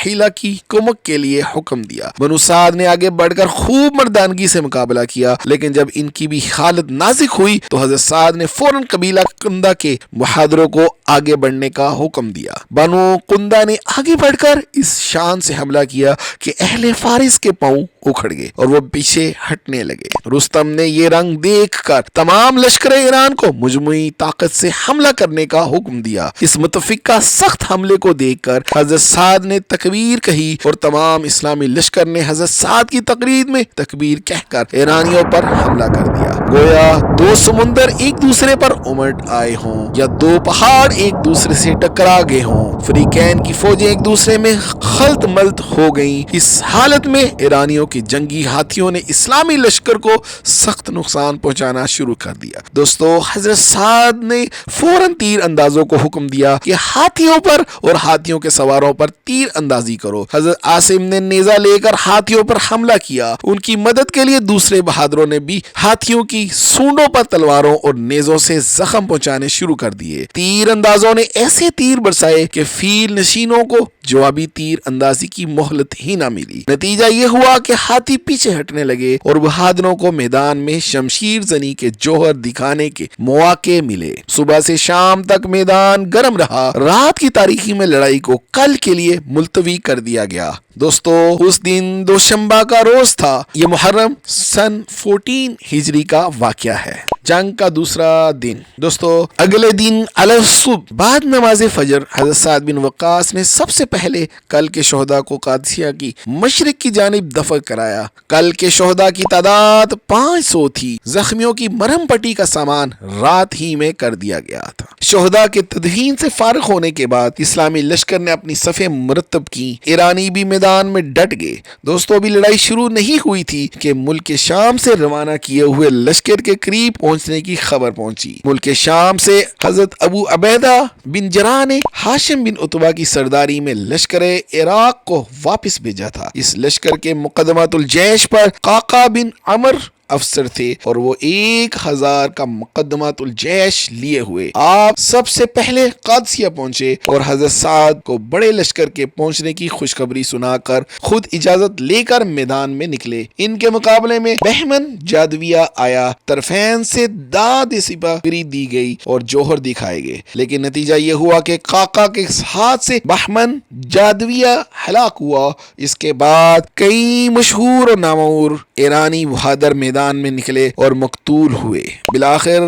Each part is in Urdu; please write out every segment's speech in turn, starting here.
راحیلہ کی کمک کے لیے حکم دیا۔ بنو سعد نے آگے بڑھ کر خوب مردانگی سے مقابلہ کیا، لیکن جب ان کی بھی حالت نازک ہوئی تو حضرت سعد نے فوراً قبیلہ قندہ کے بہادروں کو آگے بڑھنے کا حکم دیا۔ بنو قندہ نے آگے بڑھ کر اس شان سے حملہ کیا کہ اہل فارس کے پاؤں اکھڑ گئے اور وہ پیچھے ہٹنے لگے۔ رستم نے یہ رنگ دیکھ کر تمام لشکر ایران کو مجموعی طاقت سے حملہ کرنے کا حکم دیا۔ اس متفقہ سخت حملے کو دیکھ کر حضرت سعد نے تکبیر کہی اور تمام اسلامی لشکر نے حضرت سعد کی تقریر میں تکبیر کہہ کر ایرانیوں پر حملہ کر دیا، گویا دو سمندر ایک دوسرے پر امٹ آئے ہوں یا دو پہاڑ ایک دوسرے سے ٹکرا گئے ہوں۔ فریقین کی فوجیں ایک دوسرے میں خلط ملط ہو گئیں۔ اس حالت میں ایرانیوں کے جنگی ہاتھیوں نے اسلامی لشکر کو سخت نقصان پہنچانا شروع کر دیا۔ دوستو، حضرت سعد نے فوراً تیر اندازوں کو حکم دیا کہ ہاتھیوں پر اور ہاتھیوں کے سواروں پر تیر اندازی کرو۔ حضرت عاصم نے نیزہ لے کر ہاتھیوں پر حملہ کیا۔ ان کی مدد کے لیے دوسرے بہادروں نے بھی ہاتھیوں کی سونڈوں پر تلواروں اور نیزوں سے زخم پہنچانے شروع کر دیے۔ تیر اندازوں نے ایسے تیر برسائے کہ فیل نشینوں کو جوابی تیر اندازی کی مہلت ہی نہ ملی۔ نتیجہ یہ ہوا کہ ہاتھی پیچھے ہٹنے لگے اور بہادروں کو میدان میں شمشیر زنی کے جوہر دکھانے کے مواقع ملے۔ صبح سے شام تک میدان گرم رہا۔ رات کی تاریکی میں لڑائی کو کل کے لیے ملتوی کر دیا گیا۔ دوستو، اس دن دوشنبہ کا روز تھا۔ یہ محرم سن 14 ہجری کا واقعہ ہے۔ جنگ کا دوسرا دن۔ دوستو، اگلے دن الصبح بعد نماز فجر حضرت سعد بن وقاص نے سب سے پہلے کل کے شہداء کو قادسیہ کی مشرق کی جانب دفن کرایا۔ کل کے شہداء کی تعداد 500 تھی۔ زخمیوں کی مرہم پٹی کا سامان رات ہی میں کر دیا گیا تھا۔ شہداء کے تدفین سے فارغ ہونے کے بعد اسلامی لشکر نے اپنی صفیں مرتب کی۔ ایرانی بھی میدان میں ڈٹ گئے۔ دوستو، ابھی لڑائی شروع نہیں ہوئی تھی کہ ملک شام سے روانہ کیے ہوئے لشکر کے قریب پہنچنے کی خبر پہنچی۔ ملک شام سے حضرت ابو عبیدہ بن جراح نے ہاشم بن عتبہ کی سرداری میں لشکر عراق کو واپس بھیجا تھا۔ اس لشکر کے مقدمات الجیش پر قعقاع بن عمر افسر تھے اور وہ 1000 کا مقدمات الجیش لیے ہوئے آپ سب سے پہلے قادسیہ پہنچے اور حضرت سعد کو بڑے لشکر کے پہنچنے کی خوشخبری سنا کر خود اجازت لے کر میدان میں نکلے۔ ان کے مقابلے میں بہمن جادویہ آیا۔ طرفین سے داد سپاہی دی گئی اور جوہر دکھائے گئے، لیکن نتیجہ یہ ہوا کہ قعقاع کے ہاتھ سے بہمن جادویہ ہلاک ہوا۔ اس کے بعد کئی مشہور اور نامور ایرانی بہادر میدان میں نکلے اور مقتول ہوئے۔ بالآخر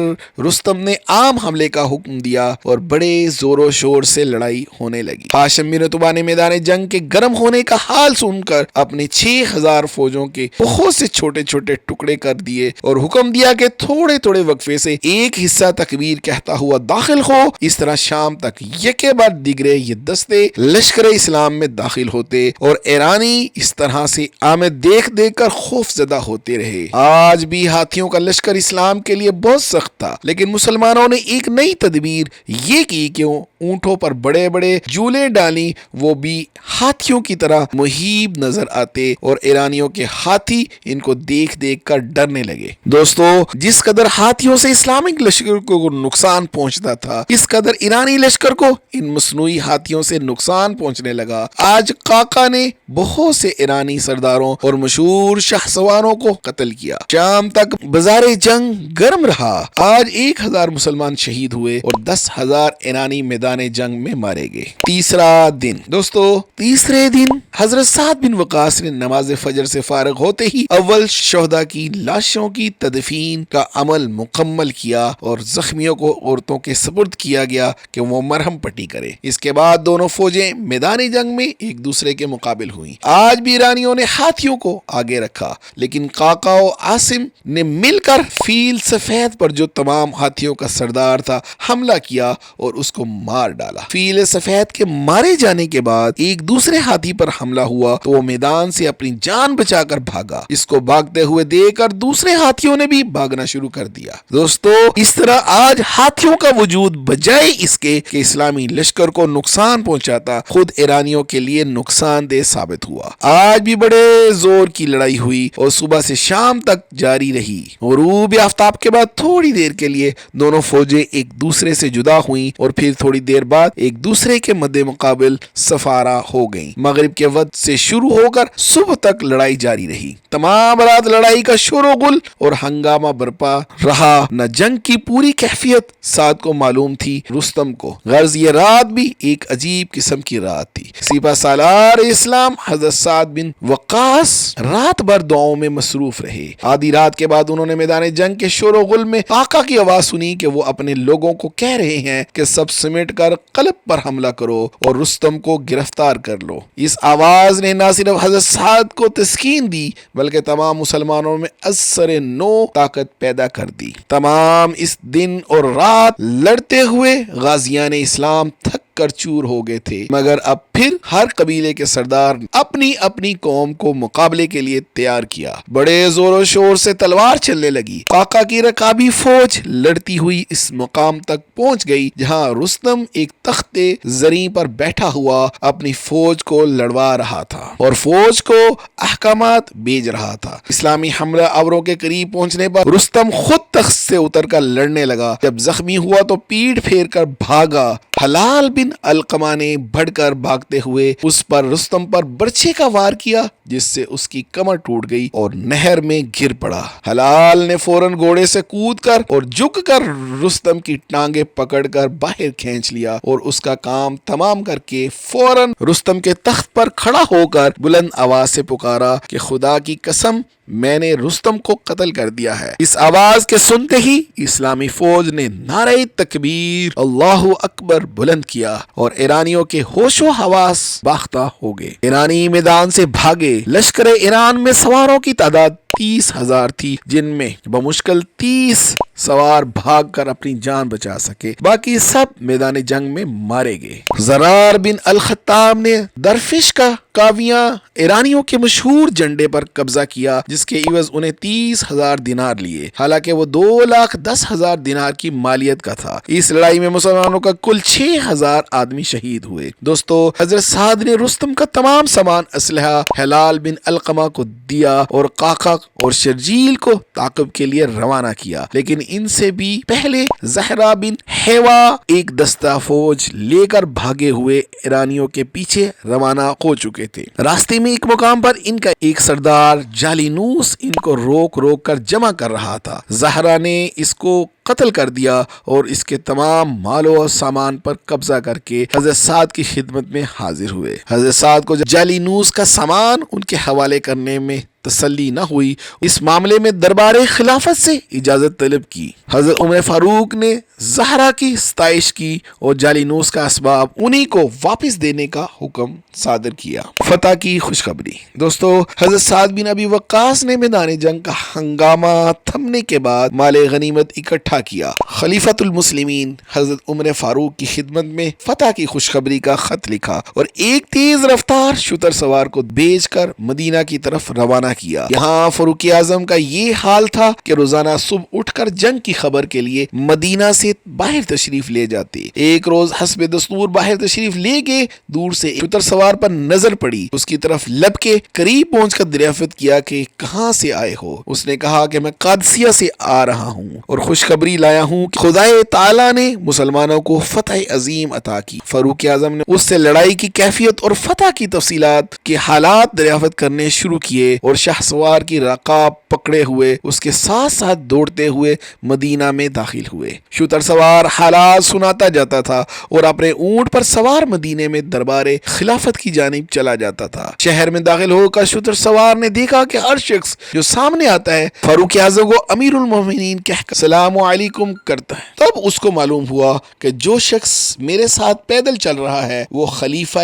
رستم نے عام حملے کا حکم دیا اور بڑے زور و شور سے لڑائی ہونے لگی۔ ہاشم بن عتبہ نے میدان جنگ کے گرم ہونے کا حال سن کر اپنی 6000 فوجوں کے بہت سے چھوٹے چھوٹے ٹکڑے کر دیے اور حکم دیا کہ تھوڑے تھوڑے وقفے سے ایک حصہ تکبیر کہتا ہوا داخل ہو۔ اس طرح شام تک یکے بعد دیگرے یہ دستے لشکر اسلام میں داخل ہوتے اور ایرانی اس طرح سے آمد دیکھ دیکھ کر خوف زدہ ہوتے رہے۔ آج بھی ہاتھیوں کا لشکر اسلام کے لیے بہت سخت تھا، لیکن مسلمانوں نے ایک نئی تدبیر یہ کی کہ اونٹوں پر بڑے بڑے جولے ڈالی، وہ بھی ہاتھیوں کی طرح مہیب نظر آتے اور ایرانیوں کے ہاتھی ان کو دیکھ دیکھ کر ڈرنے لگے۔ دوستو، جس قدر ہاتھیوں سے اسلامک لشکر کو نقصان پہنچتا تھا، اس قدر ایرانی لشکر کو ان مصنوعی ہاتھیوں سے نقصان پہنچنے لگا۔ آج قعقاع نے بہت سے ایرانی سرداروں اور مشہور شاہ سواروں کو قتل کیا۔ شام تک بازار جنگ گرم رہا۔ آج 1000 مسلمان شہید ہوئے اور 10,000 ایرانی میدان جنگ میں مارے گئے۔ تیسرا دن۔ دوستو، تیسرے دن حضرت سعد بن وقاص نے نماز فجر سے فارغ ہوتے ہی اول شہداء کی لاشوں کی تدفین کا عمل مکمل کیا اور زخمیوں کو عورتوں کے سپرد کیا گیا کہ وہ مرہم پٹی کرے۔ اس کے بعد دونوں فوجیں میدان جنگ میں ایک دوسرے کے مقابل ہوئیں۔ آج بھی ایرانیوں نے ہاتھیوں کو آگے رکھا، لیکن قعقاع و عاصم نے مل کر فیل سفید پر جو تمام ہاتھیوں کا سردار تھا حملہ کیا اور اس کو مار ڈالا۔ فیل سفید کے مارے جانے کے بعد ایک دوسرے ہاتھی پر حملہ ہوا تو وہ میدان سے اپنی جان بچا کر بھاگا۔ اس کو بھاگتے ہوئے دیکھ کر دوسرے ہاتھیوں نے بھی بھاگنا شروع کر دیا۔ دوستو، اس طرح آج ہاتھیوں کا وجود بجائے اس کے کہ اسلامی لشکر کو نقصان پہنچاتا، خود ایرانیوں کے لیے نقصان دہ ثابت ہوا۔ آج بھی بڑے زور کی لڑائی ہوئی اور صبح سے شام تک جاری رہی۔ غروب آفتاب کے بعد تھوڑی دیر کے لیے دونوں فوجیں ایک دوسرے سے جدا ہوئیں اور پھر تھوڑی دیر بعد ایک دوسرے کے مد مقابل سفارہ ہو گئیں۔ مغرب کے وقت سے شروع ہو کر صبح تک لڑائی جاری رہی۔ تمام رات لڑائی کا شور و غل اور ہنگامہ برپا رہا۔ نہ جنگ کی پوری کیفیت سعد کو معلوم تھی، رستم کو۔ غرض یہ رات بھی ایک عجیب قسم کی رات تھی۔ سپہ سالار اسلام حضرت سعد بن وقاص رات بھر دعاؤں میں مصروف رہے۔ آدھی رات کے بعد انہوں نے میدان جنگ کے شور و غل میں آقا کی آواز سنی کہ وہ اپنے لوگوں کو کہہ رہے ہیں کہ سب سمٹ کر قلب پر حملہ کرو اور رستم کو گرفتار کر لو۔ اس آواز نے نہ صرف حضرت سعد کو تسکین دی بلکہ تمام مسلمانوں میں اثر نو طاقت پیدا کر دی۔ تمام اس دن اور رات لڑتے ہوئے غازیان اسلام تھک کر چور ہو گئے تھے، مگر اب پھر ہر قبیلے کے سردار اپنی اپنی قوم کو مقابلے کے لیے تیار کیا۔ بڑے زور و شور سے تلوار چلنے لگی۔ آقا کی رکابی فوج لڑتی ہوئی اس مقام تک پہنچ گئی جہاں رستم ایک تخت زریں پر بیٹھا ہوا اپنی فوج کو لڑوا رہا تھا اور فوج کو احکامات بھیج رہا تھا۔ اسلامی حملہ آوروں کے قریب پہنچنے پر رستم خود تخت سے اتر کر لڑنے لگا۔ جب زخمی ہوا تو پیٹھ پھیر کر بھاگا۔ حلال بن علقمہ نے بڑھ کر بھاگتے ہوئے اس پر رستم پر برچھے کا وار کیا جس سے اس کی کمر ٹوٹ گئی اور نہر میں گر پڑا۔ حلال نے فوراً گھوڑے سے کود کر اور جھک کر رستم کی ٹانگیں پکڑ کر باہر کھینچ لیا اور اس کا کام تمام کر کے فوراً رستم کے تخت پر کھڑا ہو کر بلند آواز سے پکارا کہ خدا کی قسم میں نے رستم کو قتل کر دیا ہے۔ اس آواز کے سنتے ہی اسلامی فوج نے نعرہ تکبیر اللہ اکبر بلند کیا اور ایرانیوں کے ہوش و حواس باختہ ہو گئے۔ ایرانی میدان سے بھاگے۔ لشکر ایران میں سواروں کی تعداد 30,000 تھی، جن میں بمشکل 30 سوار بھاگ کر اپنی جان بچا سکے، باقی سب میدان جنگ میں مارے گئے۔ زرار بن الخطاب نے درفش کا کاویاں ایرانیوں کے مشہور جھنڈے پر قبضہ کیا جس کے عوض انہیں 30,000 دینار لیے، حالانکہ وہ 2,10,000 دینار کی مالیت کا تھا۔ اس لڑائی میں مسلمانوں کا کل 6,000 آدمی شہید ہوئے۔ دوستو، حضرت سعد نے رستم کا تمام سامان اسلحہ حلال بن علقمہ کو دیا اور قاقہ اور شرجیل کو تعاقب کے لیے روانہ کیا، لیکن ان سے بھی پہلے زہرا بن حیوا ایک دستہ فوج لے کر بھاگے ہوئے ایرانیوں کے پیچھے روانہ ہو چکے تھے۔ راستے میں ایک مقام پر ان کا ایک سردار جالینوس ان کو روک روک کر جمع کر رہا تھا۔ زہرا نے اس کو قتل کر دیا اور اس کے تمام مال و سامان پر قبضہ کر کے حضرت سعد کی خدمت میں حاضر ہوئے۔ حضرت سعد کو جالینوس کا سامان ان کے حوالے کرنے میں تسلی نہ ہوئی، اس معاملے میں دربار خلافت سے اجازت طلب کی۔ حضرت عمر فاروق نے زہرا کی ستائش کی اور جالینوس کا اسباب انہی کو واپس دینے کا حکم صادر کیا۔ فتح کی خوشخبری۔ دوستو، حضرت سعد بن ابی وقاص نے میدان جنگ کا ہنگامہ تھمنے کے بعد مال غنیمت اکٹھا کیا۔ خلیفۃ المسلمین حضرت عمر فاروق کی خدمت میں فتح کی خوشخبری کا خط لکھا اور ایک تیز رفتار شتر سوار کو بھیج کر مدینہ کی طرف روانہ کیا۔ یہاں فاروق اعظم کا یہ حال تھا کہ روزانہ صبح اٹھ کر جنگ کی خبر کے لیے مدینہ سے باہر تشریف لے جاتے۔ ایک روز حسب دستور باہر تشریف لے گئے، دور سے شتر سوار پر نظر پڑی، اس کی طرف لب کے قریب پہنچ کر دریافت کیا کہ کہاں سے آئے ہو؟ اس نے کہا کہ میں قادسیہ سے آ رہا ہوں اور خوشخبری لایا ہوں کہ خدائے تعالیٰ نے مسلمانوں کو فتح عظیم عطا کی۔ فاروق اعظم نے اس سے لڑائی کی کیفیت اور فتح کی تفصیلات کے حالات دریافت کرنے شروع کیے اور شاہ سوار کی رکاب پکڑے ہوئے اس کے ساتھ ساتھ دوڑتے ہوئے مدینہ میں داخل ہوئے۔ شتر سوار حالات سناتا جاتا تھا اور اپنے اونٹ پر سوار مدینے میں دربار خلافت کی جانب چلا جاتا تھا۔ شہر میں داخل ہو کر شتر سوار نے دیکھا کہ ہر شخص جو سامنے آتا ہے فاروق اعظم کو امیر المومنین کہہ کر السلام علیکم کرتا ہے۔ تب اس کو معلوم ہوا کہ جو شخص میرے ساتھ پیدل چل رہا ہے وہ خلیفہ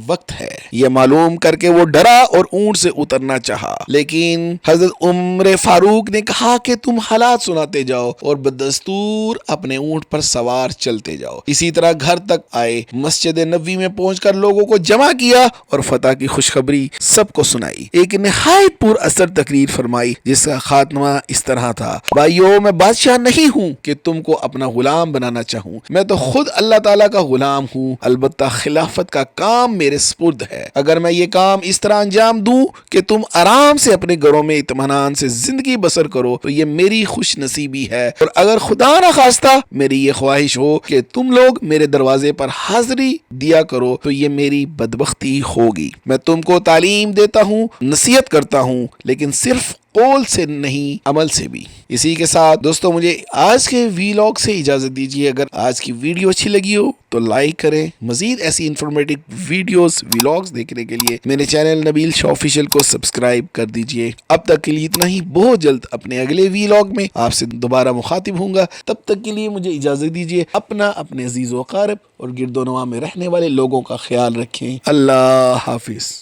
وقت ہے۔ یہ معلوم کر کے وہ ڈرا اور اونٹ سے اترنا چاہا، لیکن حضرت عمر فاروق نے کہا کہ تم حالات سناتے جاؤ اور بدستور اپنے اونٹ پر سوار چلتے جاؤ۔ اسی طرح گھر تک آئے، مسجد نبوی میں پہنچ کر لوگوں کو جمع کیا اور فتح کی خوشخبری سب کو سنائی۔ ایک نہایت پر اثر تقریر فرمائی جس کا خاتمہ اس طرح تھا: بھائیو، میں بادشاہ نہیں ہوں ہوں کہ تم کو اپنا غلام بنانا چاہوں، میں تو خود اللہ تعالیٰ کا غلام ہوں، البتہ خلافت کا کام میرے سپرد ہے۔ اگر میں یہ کام اس طرح انجام دوں کہ تم آرام سے اپنے گھروں میں اطمینان سے زندگی بسر کرو تو یہ میری خوش نصیبی ہے، اور اگر خدا نہ خواستہ میری یہ خواہش ہو کہ تم لوگ میرے دروازے پر حاضری دیا کرو تو یہ میری بدبختی ہوگی۔ میں تم کو تعلیم دیتا ہوں، نصیحت کرتا ہوں، لیکن صرف قول سے نہیں، عمل سے بھی۔ اسی کے ساتھ دوستو مجھے آج کے ویلاگ سے اجازت دیجیے۔ اگر آج کی ویڈیو اچھی لگی ہو تو لائک کریں۔ مزید ایسی انفارمیٹو ویڈیوز ویلاگز دیکھنے کے لیے میرے چینل نبیل شاہ آفیشیل کو سبسکرائب کر دیجیے۔ اب تک کے لیے اتنا ہی، بہت جلد اپنے اگلے ویلاگ میں آپ سے دوبارہ مخاطب ہوں گا۔ تب تک کے لیے مجھے اجازت دیجیے۔ اپنے عزیز و اقارب اور گرد و نواح میں رہنے والے لوگوں کا خیال رکھیں۔ اللہ حافظ۔